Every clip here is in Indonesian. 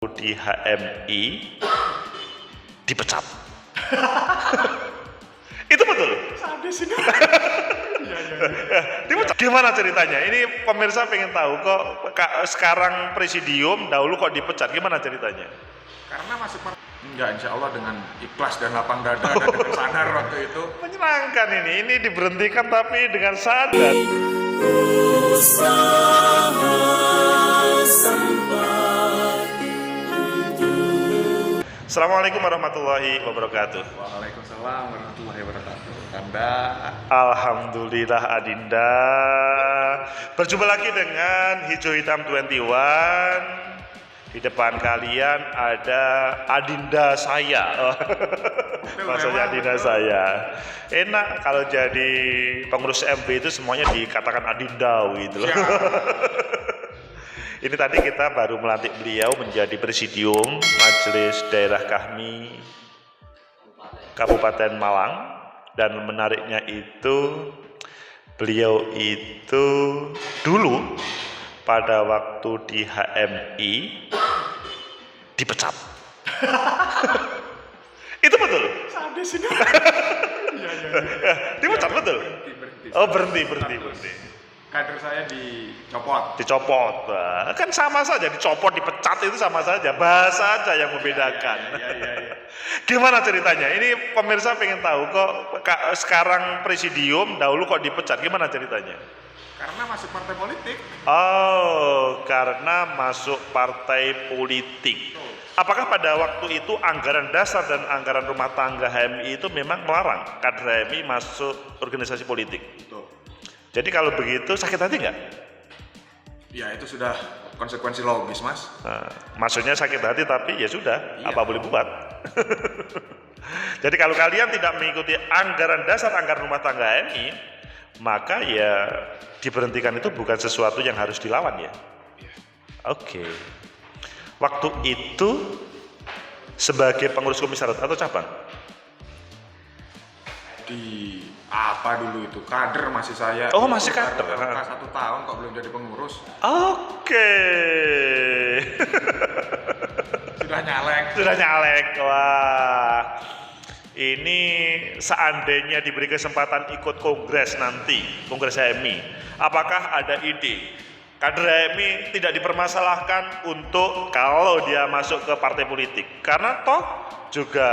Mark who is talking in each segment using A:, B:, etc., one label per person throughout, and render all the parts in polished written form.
A: di HMI dipecat. Itu betul.
B: Sadis ini.
A: Dipecat. Gimana ceritanya? Ini pemirsa pengen tahu kok sekarang presidium, dahulu kok dipecat. Gimana ceritanya?
B: Karena masuk enggak, insya Allah dengan ikhlas dan lapang dada dan dengan sadar waktu itu.
A: Menyenangkan ini diberhentikan tapi dengan sadar. Assalamualaikum warahmatullahi wabarakatuh.
B: Waalaikumsalam warahmatullahi wabarakatuh. Anda?
A: Alhamdulillah Adinda. Berjumpa lagi dengan Hijau Hitam 21. Di depan kalian ada Adinda saya. Maksudnya Adinda saya. Enak kalau jadi pengurus MB itu semuanya dikatakan Adinda gitu. Ini tadi kita baru melantik beliau menjadi presidium Majelis Daerah kami Kabupaten Malang, dan menariknya itu beliau itu dulu pada waktu di HMI dipecat. Itu betul.
B: Sadis ini.
A: Dipecat betul. Oh berhenti.
B: Kader saya dicopot.
A: Nah, kan sama saja, dicopot, dipecat itu sama saja, bahasa aja yang membedakan.
B: Iya.
A: Gimana ceritanya? Ini pemirsa pengen tahu kok sekarang presidium, dahulu kok dipecat. Gimana ceritanya?
B: Karena masuk partai politik.
A: Oh, karena masuk partai politik. Apakah pada waktu itu anggaran dasar dan anggaran rumah tangga HMI itu memang melarang kader HMI masuk organisasi politik?
B: Betul.
A: Jadi kalau begitu sakit hati nggak?
B: Ya itu sudah konsekuensi logis, Mas.
A: Nah, maksudnya sakit hati tapi ya sudah,
B: Iya.
A: apa boleh buat. Jadi kalau kalian tidak mengikuti anggaran dasar anggaran rumah tangga HMI, maka ya diberhentikan itu bukan sesuatu yang harus dilawan ya.
B: Iya.
A: Oke. Waktu itu sebagai pengurus komisariat atau cabang?
B: Di apa dulu itu? Kader masih saya.
A: Oh, masih kader.
B: Angka 1 tahun kok belum jadi pengurus.
A: Oke.
B: Sudah nyalek.
A: Wah. Ini seandainya diberi kesempatan ikut kongres nanti, kongres HMI, apakah ada ide kader HMI tidak dipermasalahkan untuk kalau dia masuk ke partai politik? Karena toh juga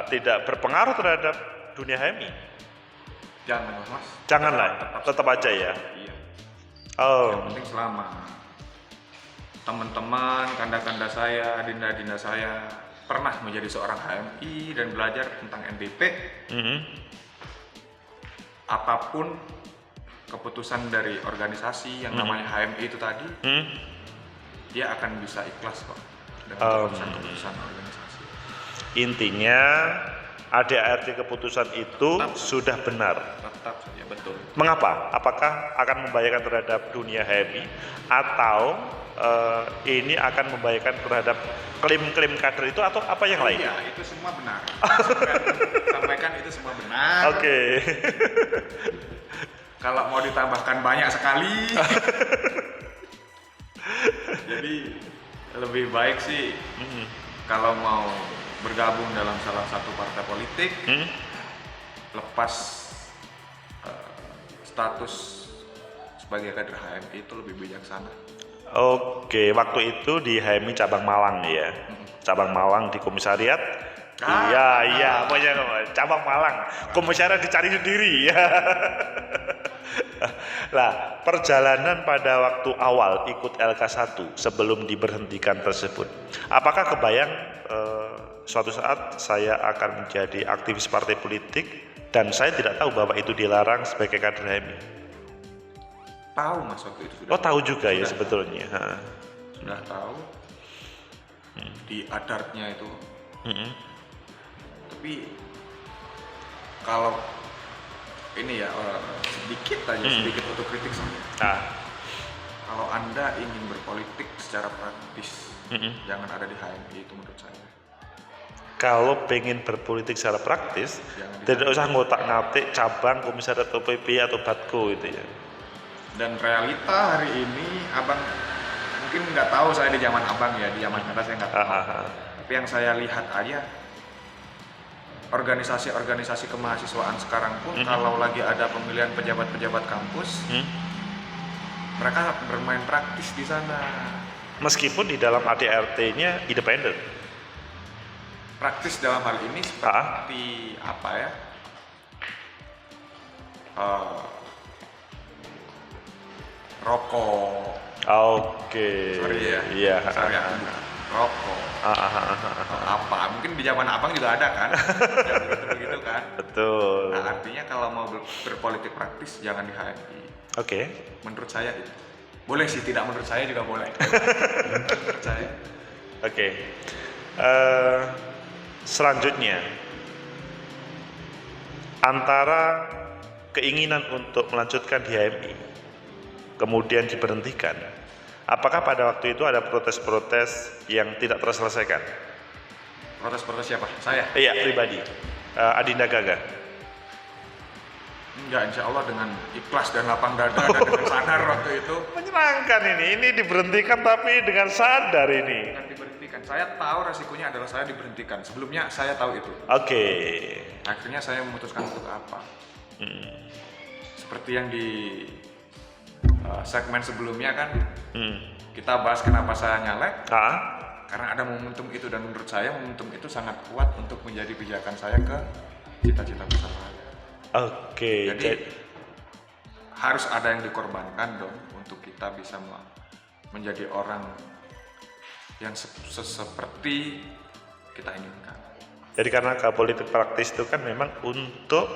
A: tidak berpengaruh terhadap dunia HMI.
B: Jangan, Mas.
A: Janganlah, tetap aja ya.
B: Iya.
A: Oh.
B: Yang penting selama teman-teman, kanda-kanda saya, dinda-dinda saya pernah menjadi seorang HMI dan belajar tentang NDP, apapun keputusan dari organisasi yang namanya HMI itu tadi, dia akan bisa ikhlas kok dengan keputusan organisasi.
A: Intinya ADART keputusan itu sudah benar.
B: Tetap saja betul.
A: Mengapa? Apakah akan membahayakan terhadap dunia HMI atau ini akan membahayakan terhadap klaim-klaim kader itu atau apa yang lain?
B: Iya, itu semua benar. Sampaikan itu semua benar.
A: Oke.
B: Kalau mau ditambahkan banyak sekali. Jadi lebih baik sih kalau mau bergabung dalam salah satu partai politik, lepas status sebagai kader HMI itu lebih bijaksana.
A: Oke, waktu itu di HMI cabang Malang ya, cabang Malang di komisariat. Iya, pokoknya cabang Malang, komisariat dicari sendiri ya. Lah, perjalanan pada waktu awal ikut LK1 sebelum diberhentikan tersebut, apakah kebayang suatu saat saya akan menjadi aktivis partai politik dan saya tidak tahu bahwa itu dilarang sebagai kader HMI?
B: Tahu, Mas, waktu itu sudah.
A: Oh, tahu juga ya
B: Sudah.
A: sebetulnya.
B: Sudah tahu di adartnya itu. Tapi kalau ini ya sedikit otokritik saja. Kalau Anda ingin berpolitik secara praktis, jangan ada di HMI, itu menurut saya.
A: Kalau pengen berpolitik secara praktis, tidak usah ngotak-ngatik cabang, komisariat OPP atau Batko itu ya.
B: Dan realita hari ini, Abang mungkin nggak tahu saya di zaman abang ya, di zaman atas saya nggak tahu. Tapi yang saya lihat aja, organisasi-organisasi kemahasiswaan sekarang pun kalau lagi ada pemilihan pejabat-pejabat kampus, mereka bermain praktis di sana.
A: Meskipun di dalam ADRT-nya independen.
B: Praktis dalam hal ini seperti apa ya? Rokok.
A: Oke.
B: Sorry ya.
A: Iya.
B: Sorry ya. Rokok. Apa? Mungkin di zaman abang juga ada kan? Begitu kan?
A: Betul.
B: Nah, artinya kalau mau berpolitik praktis jangan di HMI.
A: Oke.
B: Menurut saya itu. Boleh sih, tidak menurut saya juga boleh. Menurut saya.
A: Oke. Selanjutnya, antara keinginan untuk melanjutkan di HMI kemudian diberhentikan, apakah pada waktu itu ada protes-protes yang tidak terselesaikan?
B: Protes-protes siapa? Saya?
A: Iya, pribadi. Adinda Gaga.
B: Enggak, insya Allah dengan ikhlas dan lapang dada dan dengan sadar waktu itu.
A: Menyenangkan ini diberhentikan tapi dengan sadar ini.
B: Bukan diberhentikan, saya tahu resikonya adalah saya diberhentikan. Sebelumnya saya tahu itu.
A: Oke.
B: Akhirnya saya memutuskan untuk apa? Seperti yang di segmen sebelumnya kan, kita bahas kenapa saya nyalek. Karena ada momentum itu dan menurut saya momentum itu sangat kuat untuk menjadi pijakan saya ke cita-cita besar saya.
A: Oke.
B: Jadi harus ada yang dikorbankan dong untuk kita bisa menjadi orang yang seperti kita inginkan.
A: Jadi karena ke politik praktis itu kan memang untuk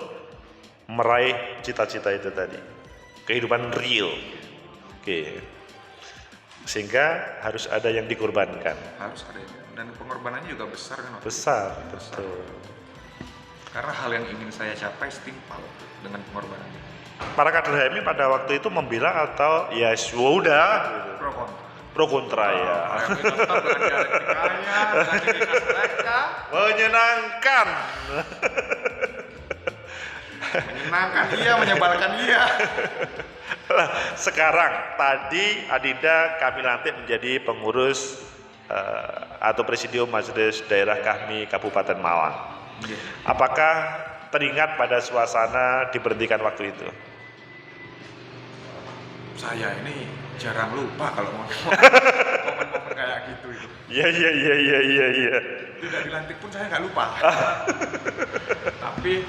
A: meraih cita-cita itu tadi, kehidupan real. Oke. Sehingga harus ada yang dikorbankan.
B: Harus ada dan pengorbanannya juga besar kan?
A: Betul.
B: Karena hal yang ingin saya capai setimpal dengan pengorbanannya.
A: Para kader HMI pada waktu itu membela atau ya sudah gitu. Pro kontra ya. Menyenangkan.
B: Menyenangkan iya, menyebalkan iya.
A: Sekarang tadi Adinda kami lantik menjadi pengurus atau presidium Majelis Daerah Kahmi Kabupaten Malang. Apakah teringat pada suasana diberhentikan waktu itu?
B: Saya ini jarang lupa kalau momen-momen kayak gitu itu.
A: Iya.
B: Tidak dilantik pun saya nggak lupa. Tapi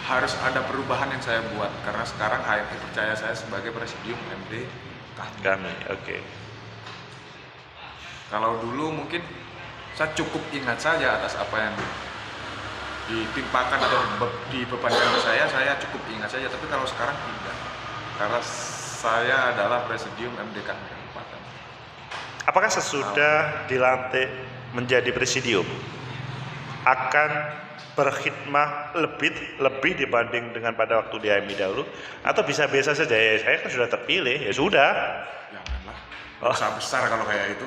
B: harus ada perubahan yang saya buat karena sekarang HMI percaya saya sebagai presidium MD
A: Kahmi. Oke.
B: Kalau dulu mungkin saya cukup ingat saja atas apa yang ditimpakan atau dibebankan ke saya cukup ingat saja. Tapi kalau sekarang tidak, karena saya adalah presidium MDK Kabupaten.
A: Apakah sesudah dilantik menjadi presidium akan berkhidmat lebih dibanding dengan pada waktu di HMI dahulu, atau bisa biasa saja? Ya saya kan sudah terpilih, ya sudah.
B: Janganlah. Besar kalau kayak itu.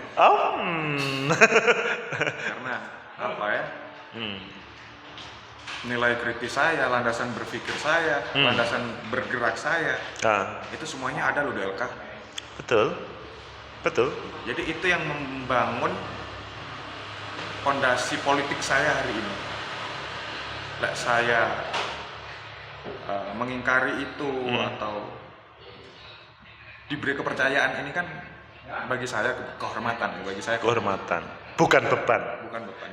B: Karena apa ya? Nilai kritis saya, landasan berpikir saya, landasan bergerak saya, itu semuanya ada loh di LK.
A: Betul.
B: Jadi itu yang membangun fondasi politik saya hari ini. Saya mengingkari itu atau diberi kepercayaan ini kan bagi saya kehormatan,
A: kehormatan, bukan beban.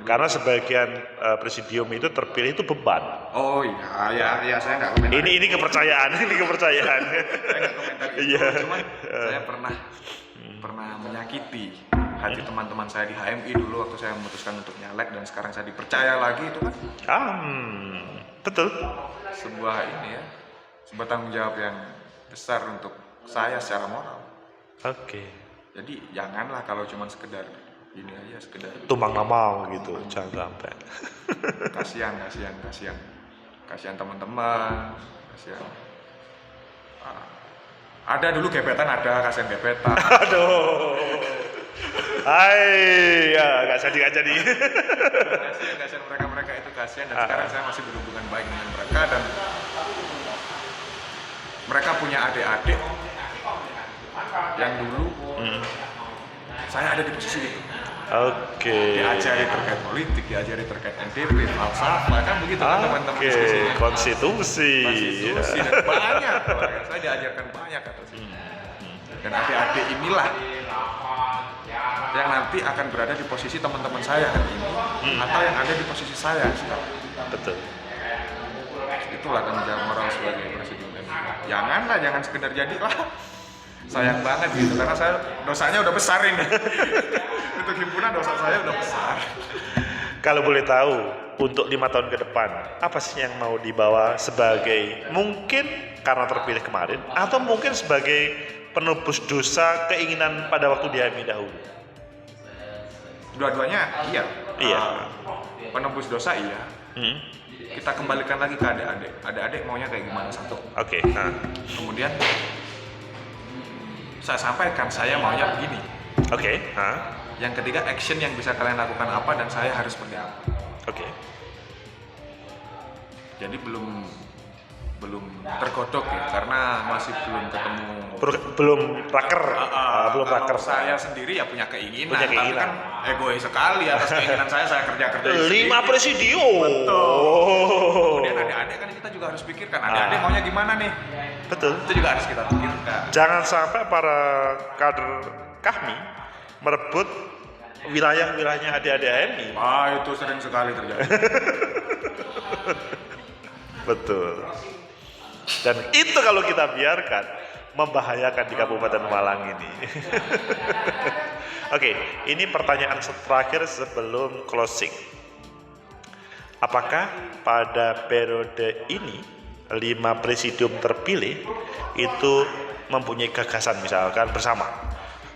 A: Karena sebagian presidium itu terpilih itu beban.
B: Oh iya, saya nggak komentar.
A: Ini kepercayaan.
B: Saya nggak komentar itu.
A: Iya.
B: Cuman saya pernah menyakiti hati teman-teman saya di HMI dulu waktu saya memutuskan untuk nyalek dan sekarang saya dipercaya lagi itu kan.
A: Betul.
B: Sebuah tanggung jawab yang besar untuk saya secara moral.
A: Oke.
B: Jadi janganlah kalau cuma sekedar
A: tumbang mamau gitu, jangan sampai.
B: Kasihan teman-teman, ada dulu gebetan, kasihan gebetan.
A: Aduh. Hai, ya nggak jadi.
B: Kasihan mereka itu kasihan dan sekarang saya masih berhubungan baik dengan mereka dan mereka punya adik-adik yang dulu saya ada di posisi itu.
A: Oke.
B: Diajari terkait politik, diajari terkait NDP, falsafah, kan begitu kan teman-teman diskusinya.
A: Konstitusi.
B: Dan banyak, saya diajarkan banyak atas ini. Dan adik-adik inilah yang nanti akan berada di posisi teman-teman saya hari ini, atau yang ada di posisi saya sekarang.
A: Betul.
B: Itulah tanggung jawab moral sebagai presidium MI. Jangan sekedar jadilah. Sayang banget gitu, karena saya dosanya udah besar ini. Untuk himpunan dosa saya udah besar.
A: Kalau boleh tahu, untuk 5 tahun ke depan, apa sih yang mau dibawa sebagai, mungkin karena terpilih kemarin, atau mungkin sebagai penebus dosa keinginan pada waktu di HMI dahulu?
B: Dua-duanya iya.
A: Iya.
B: Penebus dosa iya. Kita kembalikan lagi ke adik-adik. Adik-adik maunya kayak gimana satu.
A: Oke.
B: Kemudian saya sampaikan saya maunya begini.
A: Oke.
B: Yang ketiga, action yang bisa kalian lakukan apa dan saya harus seperti apa.
A: Oke.
B: Jadi belum tergodok ya, karena masih belum ketemu.
A: Belum raker. Belum
B: Kalau
A: raker.
B: saya sendiri ya punya keinginan, tapi
A: keinginan.
B: kan egois sekali atas keinginan saya kerja
A: 5 presidium.
B: Betul. Kemudian adik-adik kan kita juga harus pikirkan, adik-adik maunya gimana nih.
A: Betul.
B: Itu juga harus kita pikirkan.
A: Jangan sampai para kader kami merebut wilayah-wilayahnya adik-adik HMI.
B: Itu sering sekali terjadi.
A: Betul. Dan itu kalau kita biarkan membahayakan di Kabupaten Malang ini. Oke, ini pertanyaan terakhir sebelum closing. Apakah pada periode ini 5 presidium terpilih itu mempunyai gagasan, misalkan bersama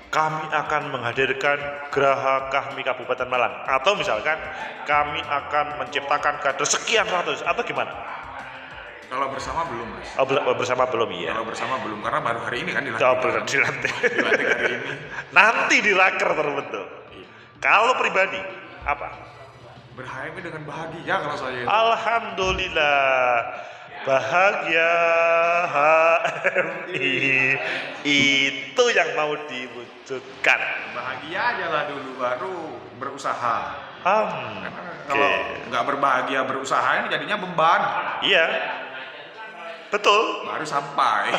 A: kami akan menghadirkan Geraha Kahmi Kabupaten Malang, atau misalkan kami akan menciptakan kader sekian ratus, atau gimana?
B: Kalau bersama belum, Mas.
A: Bersama belum, iya.
B: Kalau bersama belum, karena baru hari ini kan dilantik.
A: Dilantik.
B: Dilantik hari ini.
A: Nanti di raker terbentuk. Kalau pribadi, apa?
B: Ber-HMI dengan bahagia kalau saya itu.
A: Alhamdulillah. Bahagia HMI itu yang mau diwujudkan.
B: Bahagia aja lah dulu, baru berusaha.
A: Oke.
B: Kalau nggak berbahagia berusaha ini jadinya beban.
A: Iya, betul.
B: Baru sampai.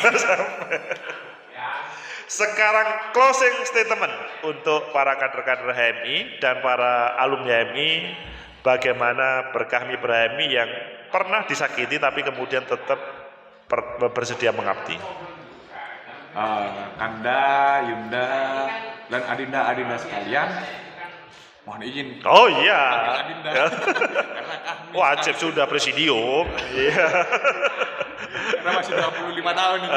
A: Sekarang closing statement untuk para kader-kader HMI dan para alumni HMI, bagaimana berkahmi ber-HMI yang pernah disakiti tapi kemudian tetap bersedia mengabdi.
B: Anda, Yunda, dan Adinda sekalian, mohon izin.
A: Oh iya.
B: Adinda. Karena kami
A: wajib sudah presidium. Iya.
B: Karena masih 25 tahun nih.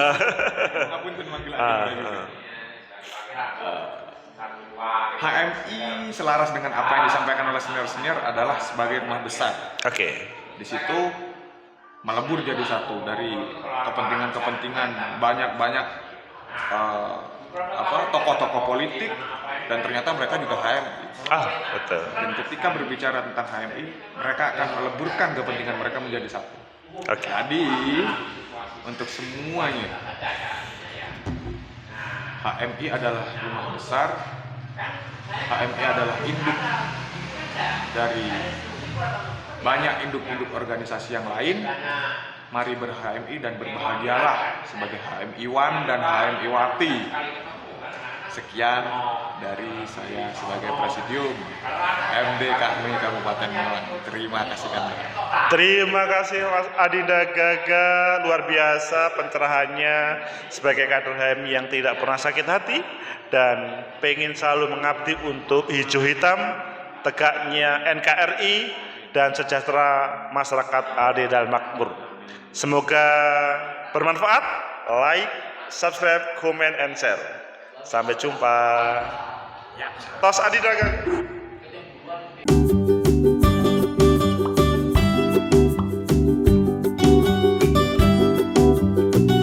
B: Ngapunten manggil Adinda. HMI selaras dengan apa yang disampaikan oleh senior-senior adalah sebagai rumah besar.
A: Oke.
B: Di situ melebur jadi satu dari kepentingan banyak tokoh-tokoh politik, dan ternyata mereka juga HMI.
A: Betul.
B: Dan ketika berbicara tentang HMI, mereka akan meleburkan kepentingan mereka menjadi satu.
A: Oke.
B: Jadi untuk semuanya, HMI adalah rumah besar. HMI adalah induk dari banyak induk-induk organisasi yang lain. Mari ber-HMI dan berbahagialah sebagai HMI-wan dan HMI-wati. Sekian dari saya sebagai presidium MD Kahmi Kabupaten Malang. Terima kasih kami.
A: Terima kasih Mas Adinda Gaga, luar biasa pencerahannya sebagai kader HMI yang tidak pernah sakit hati dan pengen selalu mengabdi untuk hijau hitam, tegaknya NKRI dan sejahtera masyarakat adil dan makmur. Semoga bermanfaat. Like, subscribe, comment, and share. Sampai jumpa. Tos Adinda Gaga.